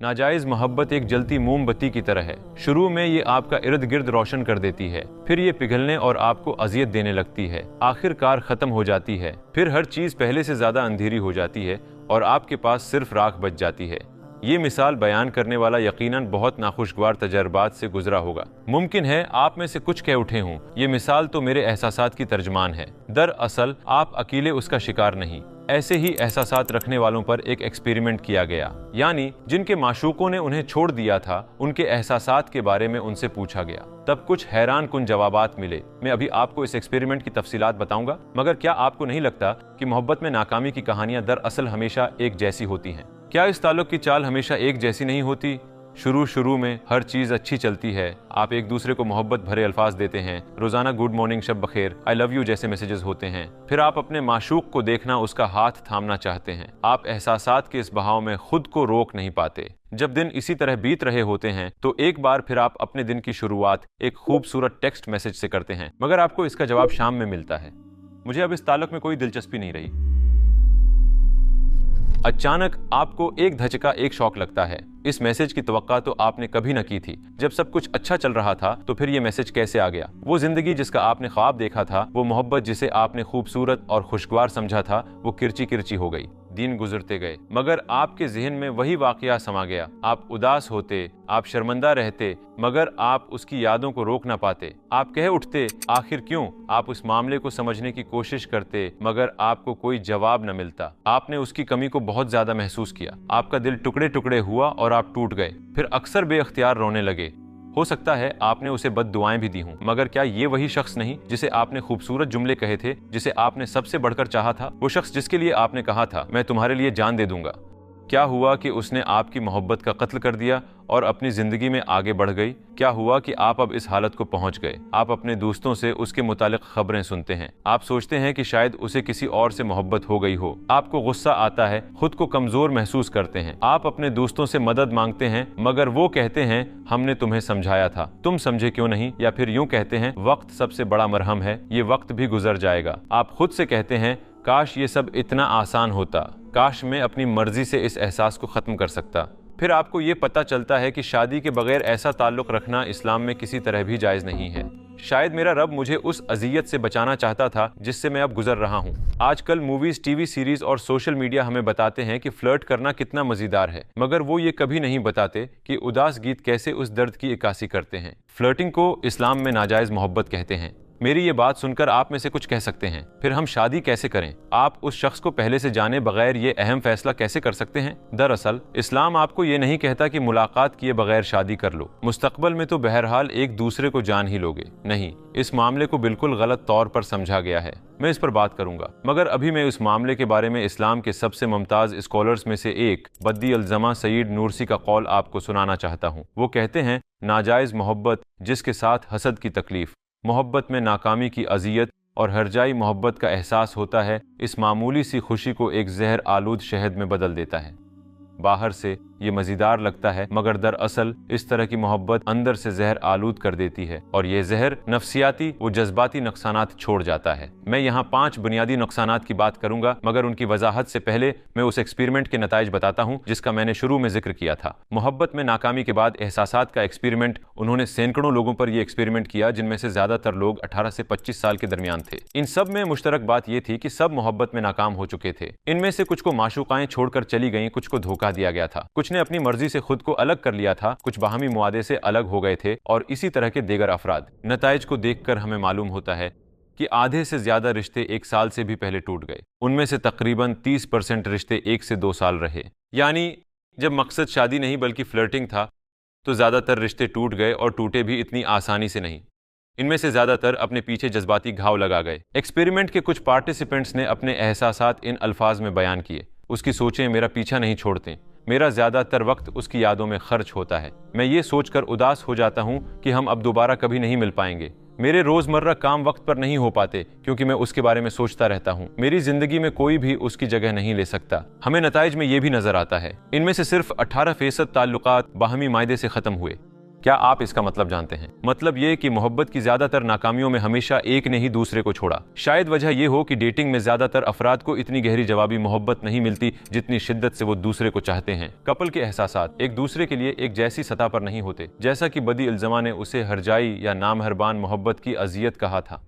नाजायज मोहब्बत एक जलती मोमबत्ती की तरह है। शुरू में ये आपका इर्द गिर्द रोशन कर देती है, फिर ये पिघलने और आपको अजियत देने लगती है, आखिरकार खत्म हो जाती है। फिर हर चीज पहले से ज्यादा अंधेरी हो जाती है और आपके पास सिर्फ राख बच जाती है। ये मिसाल बयान करने वाला यकीनन बहुत नाखुशगवार तजर्बात से गुजरा होगा। मुमकिन है आप में से कुछ कह उठे हों, ये मिसाल तो मेरे एहसासात की तर्जमान है। दरअसल आप अकेले उसका शिकार नहीं, ऐसे ही एहसासात रखने वालों पर एक एक्सपेरिमेंट किया गया, यानी जिनके माशूकों ने उन्हें छोड़ दिया था उनके एहसासात के बारे में उनसे पूछा गया। तब कुछ हैरान कुन जवाबात मिले। मैं अभी आपको इस एक्सपेरिमेंट की तफसीलात बताऊंगा, मगर क्या आपको नहीं लगता कि मोहब्बत में नाकामी की कहानियां दरअसल हमेशा एक जैसी होती हैं? क्या इस ताल्लुक की चाल हमेशा एक जैसी नहीं होती? शुरू में हर चीज अच्छी चलती है, आप एक दूसरे को मोहब्बत भरे अल्फाज देते हैं, रोजाना गुड मॉर्निंग, शब बखेर, आई लव यू जैसे मैसेजेस होते हैं। फिर आप अपने माशूक को देखना, उसका हाथ थामना चाहते हैं। आप एहसासात के इस बहाव में खुद को रोक नहीं पाते। जब दिन इसी तरह बीत रहे होते हैं तो एक बार फिर आप अपने दिन की शुरुआत एक खूबसूरत टेक्स्ट मैसेज से करते हैं, मगर आपको इसका जवाब शाम में मिलता है। मुझे अब इस ताल्लुक में कोई दिलचस्पी नहीं रही। अचानक आपको एक धचका, एक शौक लगता है। इस मैसेज की तवक्का तो आपने कभी न की थी। जब सब कुछ अच्छा चल रहा था तो फिर ये मैसेज कैसे आ गया? वो जिंदगी जिसका आपने ख्वाब देखा था, वो मोहब्बत जिसे आपने खूबसूरत और खुशगवार समझा था, वो किरची किरची हो गई। दिन गुजरते गए मगर आपके जहन में वही वाकया समा गया। आप उदास होते, आप शर्मिंदा रहते, मगर आप उसकी यादों को रोक ना पाते। आप कह उठते, आखिर क्यों? आप उस मामले को समझने की कोशिश करते, मगर आपको कोई जवाब न मिलता। आपने उसकी कमी को बहुत ज्यादा महसूस किया। आपका दिल टुकड़े टुकड़े हुआ और आप टूट गए। फिर अक्सर बेअख्तियार रोने लगे। हो सकता है आपने उसे बद दुआएं भी दी हों, मगर क्या ये वही शख्स नहीं जिसे आपने खूबसूरत जुमले कहे थे, जिसे आपने सबसे बढ़कर चाहा था? वो शख्स जिसके लिए आपने कहा था, मैं तुम्हारे लिए जान दे दूंगा। क्या हुआ कि उसने आपकी मोहब्बत का कत्ल कर दिया और अपनी जिंदगी में आगे बढ़ गई? क्या हुआ कि आप अब इस हालत को पहुंच गए? आप अपने दोस्तों से उसके मुतालिक खबरें सुनते हैं। आप सोचते हैं कि शायद उसे किसी और से मोहब्बत हो गई हो। आपको गुस्सा आता है, खुद को कमजोर महसूस करते हैं। आप अपने दोस्तों से मदद मांगते हैं, मगर वो कहते हैं हमने तुम्हें समझाया था, तुम समझे क्यों नहीं? या फिर यूं कहते हैं वक्त सबसे बड़ा मरहम है, ये वक्त भी गुजर जाएगा। आप खुद से कहते हैं काश ये सब इतना आसान होता, काश मैं अपनी मर्जी से इस एहसास को खत्म कर सकता। फिर आपको ये पता चलता है कि शादी के बगैर ऐसा ताल्लुक रखना इस्लाम में किसी तरह भी जायज नहीं है। शायद मेरा रब मुझे उस अजियत से बचाना चाहता था जिससे मैं अब गुजर रहा हूँ। आजकल मूवीज, टीवी सीरीज और सोशल मीडिया हमें बताते हैं कि फ्लर्ट करना कितना मजेदार है, मगर वो ये कभी नहीं बताते कि उदास गीत कैसे उस दर्द की इक्कासी करते हैं। फ्लर्टिंग को इस्लाम में नाजायज मोहब्बत कहते हैं। मेरी ये बात सुनकर आप में से कुछ कह सकते हैं, फिर हम शादी कैसे करें? आप उस शख्स को पहले से जाने बगैर ये अहम फैसला कैसे कर सकते हैं? दरअसल इस्लाम आपको ये नहीं कहता कि मुलाकात किए बगैर शादी कर लो, मुस्तकबल में तो बहरहाल एक दूसरे को जान ही लोगे। नहीं, इस मामले को बिल्कुल गलत तौर पर समझा गया है। मैं इस पर बात करूंगा, मगर अभी मैं उस मामले के बारे में इस्लाम के सबसे मुमताज स्कॉलर्स में से एक बद्दी अल-जमा सईद नूरसी का कौल आपको सुनाना चाहता हूँ। वो कहते हैं, नाजायज मोहब्बत जिसके साथ हसद की तकलीफ, मोहब्बत में नाकामी की अजियत और हरजाई मोहब्बत का एहसास होता है, इस मामूली सी खुशी को एक जहर आलूद शहद में बदल देता है। बाहर से ये मज़ेदार लगता है, मगर दरअसल इस तरह की मोहब्बत अंदर से जहर आलूद कर देती है और ये जहर नफ्सियाती व जज्बाती नुकसानात छोड़ जाता है। मैं यहाँ 5 बुनियादी नुकसानात की बात करूंगा, मगर उनकी वजाहत से पहले मैं उस एक्सपेरिमेंट के नताइज बताता हूँ जिसका मैंने शुरू में जिक्र किया था। मोहब्बत में नाकामी के बाद एहसासात का एक्सपेरिमेंट। उन्होंने सैकड़ों लोगों पर यह एक्सपेरिमेंट किया, जिनमें से ज्यादातर लोग 18 से 25 साल के दरमियान थे। इन सब में मुश्तरक बात यह थी कि सब मोहब्बत में नाकाम हो चुके थे। इनमें से कुछ को माशूकाएं छोड़कर चली गईं, कुछ को धोखा दिया गया था, कुछ ने अपनी मर्जी से खुद को अलग कर लिया था, कुछ बाहमी मुआदे से अलग हो गए थे और इसी तरह के दीगर अफराद। नताइज को देखकर हमें मालूम होता है कि आधे से ज्यादा रिश्ते 1 साल से भी पहले टूट गए। उनमें से तकरीबन 30% रिश्ते 1 से 2 साल रहे। यानी जब मकसद शादी नहीं बल्कि फ्लर्टिंग था तो ज्यादातर रिश्ते टूट गए, और टूटे भी इतनी आसानी से नहीं। इनमें से ज्यादातर अपने पीछे जज्बाती घाव लगा गए। एक्सपेरिमेंट के कुछ पार्टिसिपेंट्स ने अपने एहसासात इन अल्फाज में बयान किए। उसकी सोचें मेरा पीछा नहीं छोड़ते, मेरा ज्यादातर वक्त उसकी यादों में खर्च होता है। मैं ये सोचकर उदास हो जाता हूँ कि हम अब दोबारा कभी नहीं मिल पाएंगे। मेरे रोजमर्रा काम वक्त पर नहीं हो पाते क्योंकि मैं उसके बारे में सोचता रहता हूँ। मेरी जिंदगी में कोई भी उसकी जगह नहीं ले सकता। हमें नताइज में ये भी नजर आता है, इनमें से सिर्फ 18% ताल्लुकात बाहमी मायदे से खत्म हुए। क्या आप इसका मतलब जानते हैं? मतलब ये कि मोहब्बत की ज्यादातर नाकामियों में हमेशा एक ने ही दूसरे को छोड़ा। शायद वजह ये हो कि डेटिंग में ज्यादातर अफराद को इतनी गहरी जवाबी मोहब्बत नहीं मिलती जितनी शिद्दत से वो दूसरे को चाहते हैं। कपल के एहसासात एक दूसरे के लिए एक जैसी सतह पर नहीं होते, जैसा कि बदी इल्ज़मा ने उसे हरजाई या नामहरबान मोहब्बत की अजियत कहा था।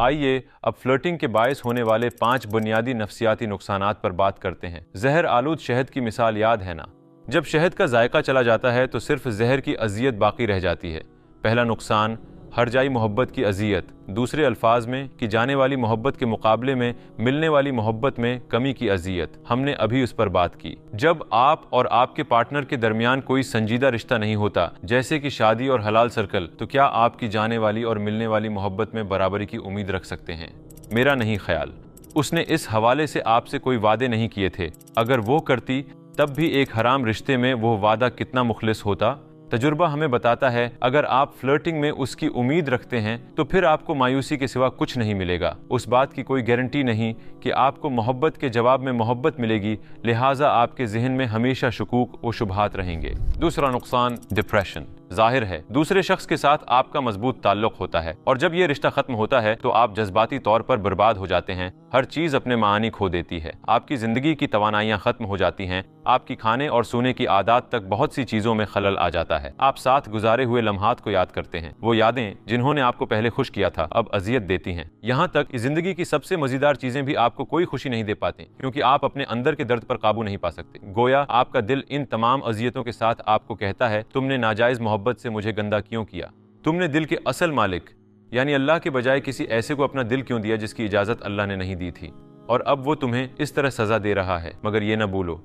आइए अब फ्लर्टिंग के बायस होने वाले 5 बुनियादी नफ्सियाती नुकसानात पर बात करते हैं। जहर आलूद शहद की मिसाल याद है ना? जब शहद का जायका चला जाता है तो सिर्फ जहर की अजियत बाकी रह जाती है। पहला नुकसान हरजाई मोहब्बत की अजियत, दूसरे अल्फाज में कि जाने वाली मोहब्बत के मुकाबले में मिलने वाली मोहब्बत में कमी की अजियत। हमने अभी उस पर बात की। जब आप और आपके पार्टनर के दरमियान कोई संजीदा रिश्ता नहीं होता, जैसे कि शादी और हलाल सर्कल, तो क्या आपकी जाने वाली और मिलने वाली मोहब्बत में बराबरी की उम्मीद रख सकते हैं? मेरा नहीं ख्याल। उसने इस हवाले से आपसे कोई वादे नहीं किए थे। अगर वो करती तब भी एक हराम रिश्ते में वो वादा कितना मुखलिस होता। तजुर्बा हमें बताता है अगर आप फ्लर्टिंग में उसकी उम्मीद रखते हैं तो फिर आपको मायूसी के सिवा कुछ नहीं मिलेगा। उस बात की कोई गारंटी नहीं कि आपको मोहब्बत के जवाब में मोहब्बत मिलेगी, लिहाजा आपके जहन में हमेशा शुकूक व शुबहात रहेंगे। दूसरा नुकसान डिप्रेशन। जाहिर है दूसरे शख्स के साथ आपका मजबूत ताल्लुक होता है और जब ये रिश्ता खत्म होता है तो आप जज्बाती तौर पर बर्बाद हो जाते हैं। हर चीज अपने मानी खो देती है। आपकी जिंदगी की तवानाइयां खत्म हो जाती हैं। आपकी खाने और सोने की आदत तक बहुत सी चीजों में खलल आ जाता है। आप साथ गुजारे हुए लम्हात को याद करते हैं। वो यादें जिन्होंने आपको पहले खुश किया था अब अजियत देती हैं। यहाँ तक कि जिंदगी की सबसे मजेदार चीजें भी आपको कोई खुशी नहीं दे पाती, क्योंकि आप अपने अंदर के दर्द पर काबू नहीं पा सकते। गोया आपका दिल इन तमाम अजियतों के साथ आपको कहता है तुमने नाजायज मोहब्बत से मुझे गंदा क्यों किया? तुमने दिल के असल मालिक यानी अल्लाह के बजाय किसी ऐसे को अपना दिल क्यों दिया जिसकी इजाजत अल्लाह ने नहीं दी थी? और अब वो तुम्हें इस तरह सजा दे रहा है। मगर ये न भूलो,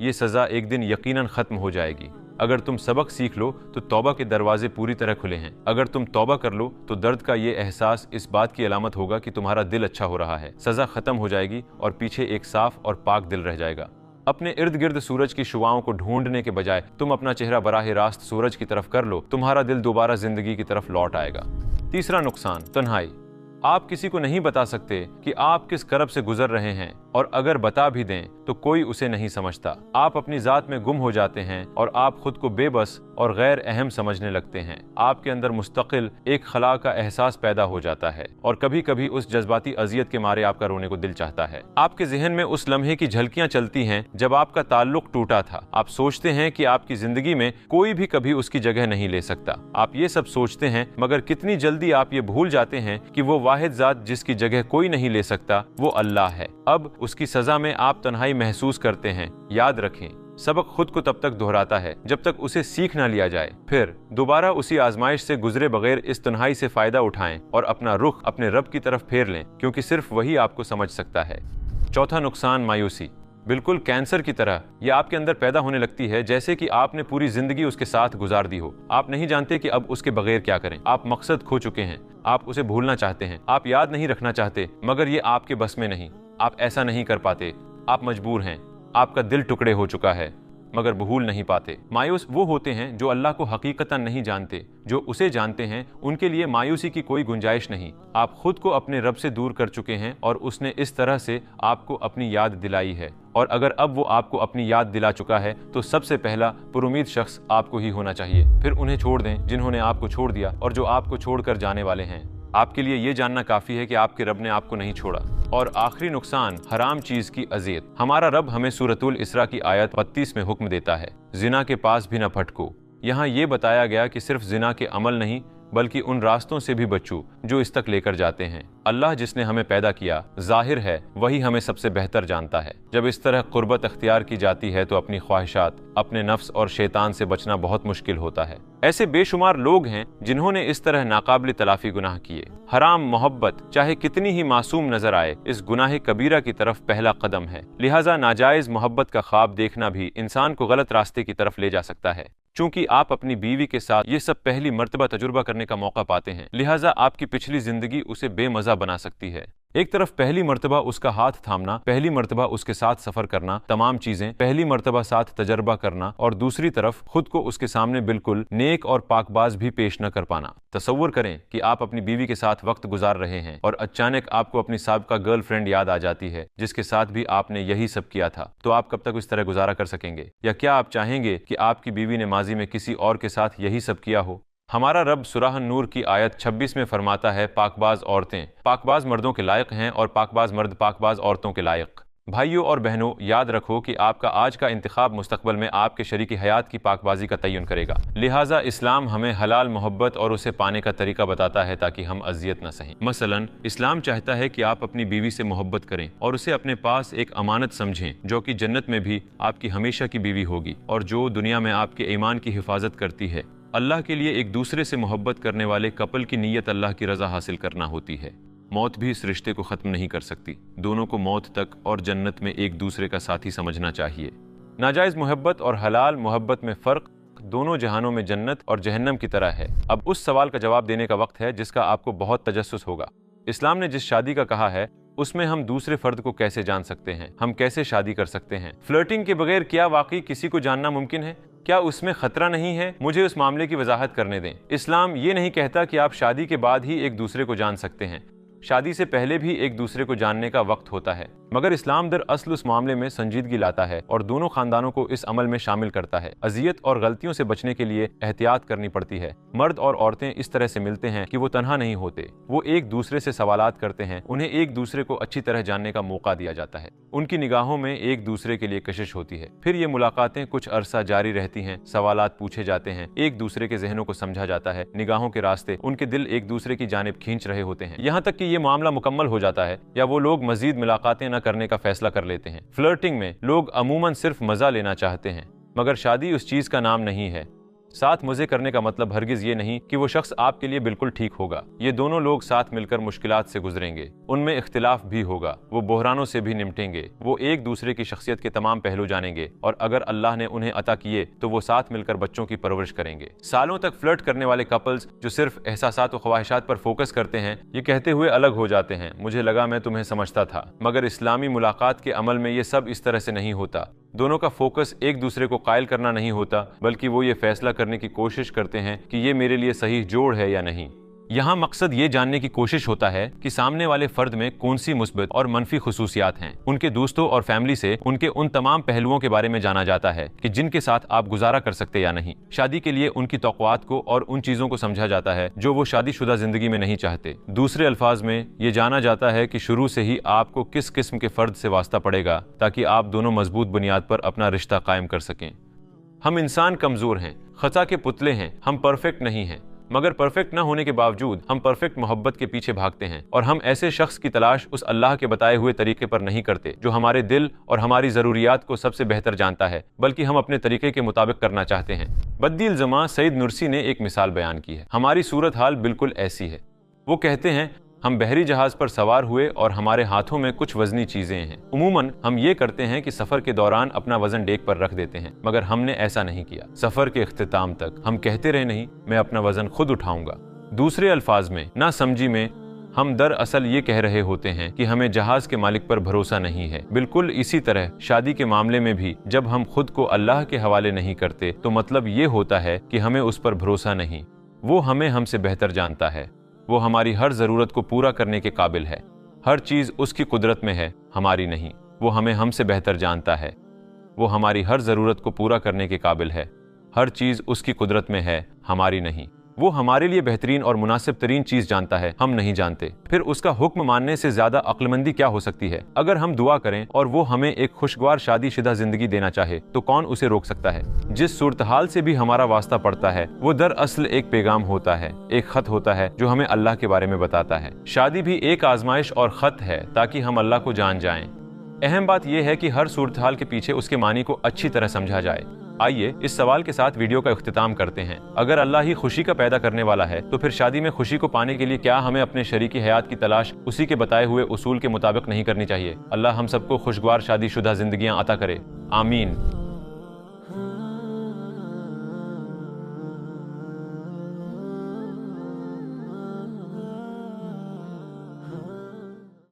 ये सजा एक दिन यकीनन खत्म हो जाएगी। अगर तुम सबक सीख लो तो तौबा के दरवाजे पूरी तरह खुले हैं। अगर तुम तौबा कर लो तो दर्द का ये एहसास इस बात की अलामत होगा कि तुम्हारा दिल अच्छा हो रहा है। सजा खत्म हो जाएगी और पीछे एक साफ और पाक दिल रह जाएगा। अपने इर्द गिर्द सूरज की शुआओं को ढूंढने के बजाय तुम अपना चेहरा बराह रास्त सूरज की तरफ कर लो, तुम्हारा दिल दोबारा जिंदगी की तरफ लौट आएगा। तीसरा नुकसान तन्हाई। आप किसी को नहीं बता सकते कि आप किस करब से गुजर रहे हैं, और अगर बता भी दें तो कोई उसे नहीं समझता। आप अपनी जात में गुम हो जाते हैं और आप खुद को बेबस और गैर अहम समझने लगते हैं। आपके अंदर मुस्तकिल एक खला का एहसास पैदा हो जाता है और कभी कभी उस जज्बाती अजियत के मारे आपका रोने को दिल चाहता है। आपके जहन में उस लम्हे की झलकियां चलती हैं जब आपका ताल्लुक टूटा था। आप सोचते हैं कि आपकी जिंदगी में कोई भी कभी उसकी जगह नहीं ले सकता। आप ये सब सोचते हैं, मगर कितनी जल्दी आप ये भूल जाते हैं कि वो वाहिद जात जिसकी जगह कोई नहीं ले सकता वो अल्लाह है। अब उसकी सजा में आप तन्हाई महसूस करते हैं। याद रखें, सबक खुद को तब तक दोहराता है जब तक उसे सीख ना लिया जाए। फिर दोबारा उसी आजमाइश से गुजरे बगैर इस तन्हाई से फायदा उठाएं और अपना रुख अपने रब की तरफ फेर लें, क्योंकि सिर्फ वही आपको समझ सकता है। चौथा नुकसान मायूसी। बिल्कुल कैंसर की तरह यह आपके अंदर पैदा होने लगती है, जैसे कि आपने पूरी जिंदगी उसके साथ गुजार दी हो। आप नहीं जानते कि अब उसके बगैर क्या करें। आप मकसद खो चुके हैं। आप उसे भूलना चाहते हैं, आप याद नहीं रखना चाहते, मगर ये आपके बस में नहीं। आप ऐसा नहीं कर पाते। आप मजबूर हैं। आपका दिल टुकड़े हो चुका है, मगर भूल नहीं पाते। मायूस वो होते हैं जो अल्लाह को हकीकतन नहीं जानते। जो उसे जानते हैं उनके लिए मायूसी की कोई गुंजाइश नहीं। आप खुद को अपने रब से दूर कर चुके हैं और उसने इस तरह से आपको अपनी याद दिलाई है। और अगर अब वो आपको अपनी याद दिला चुका है तो सबसे पहला पुरुमीद शख्स आपको ही होना चाहिए। फिर उन्हें छोड़ दें जिन्होंने आपको छोड़ दिया और जो आपको छोड़कर जाने वाले हैं। आपके लिए ये जानना काफी है कि आपके रब ने आपको नहीं छोड़ा। और आखिरी नुकसान हराम चीज की अजियत। हमारा रब हमें सूरतुल इसरा की आयत 32 में हुक्म देता है, जिना के पास भी न फटको। यहाँ ये बताया गया कि सिर्फ जिना के अमल नहीं बल्कि उन रास्तों से भी बचो जो इस तक लेकर जाते हैं। अल्लाह जिसने हमें पैदा किया, जाहिर है वही हमें सबसे बेहतर जानता है। जब इस तरह कुर्बत अख्तियार की जाती है तो अपनी ख्वाहिशात, अपने नफ्स और शैतान से बचना बहुत मुश्किल होता है। ऐसे बेशुमार लोग हैं जिन्होंने इस तरह नाकाबिल तलाफी गुनाह किए। हराम मोहब्बत चाहे कितनी ही मासूम नजर आए, इस गुनाह कबीरा की तरफ पहला कदम है। लिहाजा नाजायज मोहब्बत का ख्वाब देखना भी इंसान को गलत रास्ते की तरफ ले जा सकता है। चूंकि आप अपनी बीवी के साथ ये सब पहली मर्तबा तजुर्बा करने का मौका पाते हैं, लिहाजा आपकी पिछली जिंदगी उसे बेमजा बना सकती है। एक तरफ पहली मर्तबा उसका हाथ थामना, पहली मर्तबा उसके साथ सफर करना, तमाम चीजें पहली मर्तबा साथ तजर्बा करना, और दूसरी तरफ खुद को उसके सामने बिल्कुल नेक और पाकबाज भी पेश न कर पाना। तसव्वुर करें कि आप अपनी बीवी के साथ वक्त गुजार रहे हैं और अचानक आपको अपनी साबिका गर्लफ्रेंड याद आ जाती है जिसके साथ भी आपने यही सब किया था, तो आप कब तक इस तरह गुजारा कर सकेंगे? या क्या आप चाहेंगे कि आपकी बीवी ने माजी में किसी और के साथ यही सब किया हो? हमारा रब सूरह नूर की आयत 26 में फरमाता है, पाकबाज औरतें पाकबाज मर्दों के लायक हैं और पाकबाज मर्द पाकबाज औरतों के लायक। भाइयों और बहनों, याद रखो कि आपका आज का इंतखाब मुस्तकबल में आपके शरीकी हयात की पाकबाजी का तयन करेगा। लिहाजा इस्लाम हमें हलाल मोहब्बत और उसे पाने का तरीका बताता है ताकि हम अजियत न सहें। मसलन इस्लाम चाहता है कि आप अपनी बीवी से मोहब्बत करें और उसे अपने पास एक अमानत समझें जो कि जन्नत में भी आपकी हमेशा की बीवी होगी और जो दुनिया में आपके ईमान की हिफाजत करती है। अल्लाह के लिए एक दूसरे से मोहब्बत करने वाले कपल की नीयत अल्लाह की रजा हासिल करना होती है। मौत भी इस रिश्ते को ख़त्म नहीं कर सकती। दोनों को मौत तक और जन्नत में एक दूसरे का साथी समझना चाहिए। नाजायज़ मोहब्बत और हलाल मोहब्बत में फ़र्क दोनों जहानों में जन्नत और जहन्नम की तरह है। अब उस सवाल का जवाब देने का वक्त है जिसका आपको बहुत तजस्सुस होगा। इस्लाम ने जिस शादी का कहा है उसमें हम दूसरे फर्द को कैसे जान सकते हैं? हम कैसे शादी कर सकते हैं? फ्लर्टिंग के बगैर क्या वाकई किसी को जानना मुमकिन है? क्या उसमें खतरा नहीं है? मुझे उस मामले की वजाहत करने दें। इस्लाम ये नहीं कहता कि आप शादी के बाद ही एक दूसरे को जान सकते हैं। शादी से पहले भी एक दूसरे को जानने का वक्त होता है, मगर इस्लाम दरअसल उस मामले में संजीदगी लाता है और दोनों खानदानों को इस अमल में शामिल करता है। अजियत और गलतियों से बचने के लिए एहतियात करनी पड़ती है। मर्द और औरतें इस तरह से मिलते हैं कि वो तन्हा नहीं होते, वो एक दूसरे से सवालात करते हैं, उन्हें एक दूसरे को अच्छी तरह जानने का मौका दिया जाता है, उनकी निगाहों में एक दूसरे के लिए कशिश होती है। फिर ये मुलाकातें कुछ अरसा जारी रहती हैं, सवालात पूछे जाते हैं, एक दूसरे के जहनों को समझा जाता है, निगाहों के रास्ते उनके दिल एक दूसरे की जानिब खींच रहे होते हैं, यहाँ तक कि ये मामला मुकम्मल हो जाता है या वो लोग मजीद मुलाकातें न करने का फैसला कर लेते हैं। फ्लर्टिंग में लोग अमूमन सिर्फ मजा लेना चाहते हैं, मगर शादी उस चीज का नाम नहीं है। साथ मजे करने का मतलब हरगिज ये नहीं कि वो शख्स आपके लिए बिल्कुल ठीक होगा। ये दोनों लोग साथ मिलकर मुश्किलात से गुजरेंगे, उनमें इख्तिलाफ भी होगा, वो बहरानों से भी निपटेंगे, वो एक दूसरे की शख्सियत के तमाम पहलू जानेंगे और अगर अल्लाह ने उन्हें अता किए तो वो साथ मिलकर बच्चों की परवरिश करेंगे। सालों तक फ्लर्ट करने वाले कपल्स जो सिर्फ एहसासात और ख्वाहिशात पर फोकस करते हैं, ये कहते हुए अलग हो जाते हैं, मुझे लगा मैं तुम्हें समझता था, मगर इस्लामी मुलाकात के अमल में ये सब इस तरह से नहीं होता। दोनों का फोकस एक दूसरे को कायल करना नहीं होता, बल्कि वो ये फैसला करने की कोशिश करते हैं कि ये मेरे लिए सही जोड़ है या नहीं। यहाँ मकसद ये जानने की कोशिश होता है कि सामने वाले फर्द में कौन सी मुस्बत और मनफी खुसूसियात हैं। उनके दोस्तों और फैमिली से उनके उन तमाम पहलुओं के बारे में जाना जाता है कि जिनके साथ आप गुजारा कर सकते या नहीं। शादी के लिए उनकी तौक़ुआत को और उन चीज़ों को समझा जाता है जो वो शादीशुदा जिंदगी में नहीं चाहते। दूसरे अल्फाज में ये जाना जाता है कि शुरू से ही आपको किस किस्म के फर्द से वास्ता पड़ेगा ताकि आप दोनों मजबूत बुनियाद पर अपना रिश्ता कायम कर सकें। हम इंसान कमज़ोर हैं, खता के पुतले हैं, हम परफेक्ट नहीं हैं, मगर परफेक्ट न होने के बावजूद हम परफेक्ट मोहब्बत के पीछे भागते हैं और हम ऐसे शख्स की तलाश उस अल्लाह के बताए हुए तरीके पर नहीं करते जो हमारे दिल और हमारी ज़रूरियात को सबसे बेहतर जानता है, बल्कि हम अपने तरीके के मुताबिक करना चाहते हैं। बद्दील ज़मा सईद नुरसी ने एक मिसाल बयान की है। हमारी सूरत हाल बिल्कुल ऐसी है। वो कहते हैं, हम बहरी जहाज पर सवार हुए और हमारे हाथों में कुछ वजनी चीजें हैं। उमूमन हम ये करते हैं कि सफर के दौरान अपना वजन डेक पर रख देते हैं, मगर हमने ऐसा नहीं किया। सफर के इख्तिताम तक हम कहते रहे, नहीं, मैं अपना वजन खुद उठाऊंगा। दूसरे अल्फाज में, ना समझी में, हम दरअसल ये कह रहे होते हैं कि हमें जहाज के मालिक पर भरोसा नहीं है। बिल्कुल इसी तरह शादी के मामले में भी जब हम खुद को अल्लाह के हवाले नहीं करते तो मतलब ये होता है कि हमें उस पर भरोसा नहीं। वो हमें हमसे बेहतर जानता है, वो हमारी हर ज़रूरत को पूरा करने के काबिल है। हर चीज़ उसकी कुदरत में है, हमारी नहीं। वो हमें हमसे बेहतर जानता है, वो हमारी हर ज़रूरत को पूरा करने के काबिल है। हर चीज़ उसकी कुदरत में है, हमारी नहीं। वो हमारे लिए बेहतरीन और मुनासिब तरीन चीज़ जानता है, हम नहीं जानते। फिर उसका हुक्म मानने से ज़्यादा अक्लमंदी क्या हो सकती है? अगर हम दुआ करें और वो हमें एक खुशगवार शादीशुदा जिंदगी देना चाहे तो कौन उसे रोक सकता है? जिस सूरत हाल से भी हमारा वास्ता पड़ता है वो दरअसल एक पैगाम होता है, एक खत होता है जो हमें अल्लाह के बारे में बताता है। शादी भी एक आजमाइश और खत है ताकि हम अल्लाह को जान जाएं। अहम बात यह है कि हर सूरत हाल के पीछे उसके मानी को अच्छी तरह समझा जाए। आइए इस सवाल के साथ वीडियो का इख्तिताम करते हैं। अगर अल्लाह ही खुशी का पैदा करने वाला है तो फिर शादी में खुशी को पाने के लिए क्या हमें अपने शरीकी हयात की तलाश उसी के बताए हुए उसूल के मुताबिक नहीं करनी चाहिए? अल्लाह हम सबको खुशगवार शादीशुदा जिंदगियां अता करे। आमीन।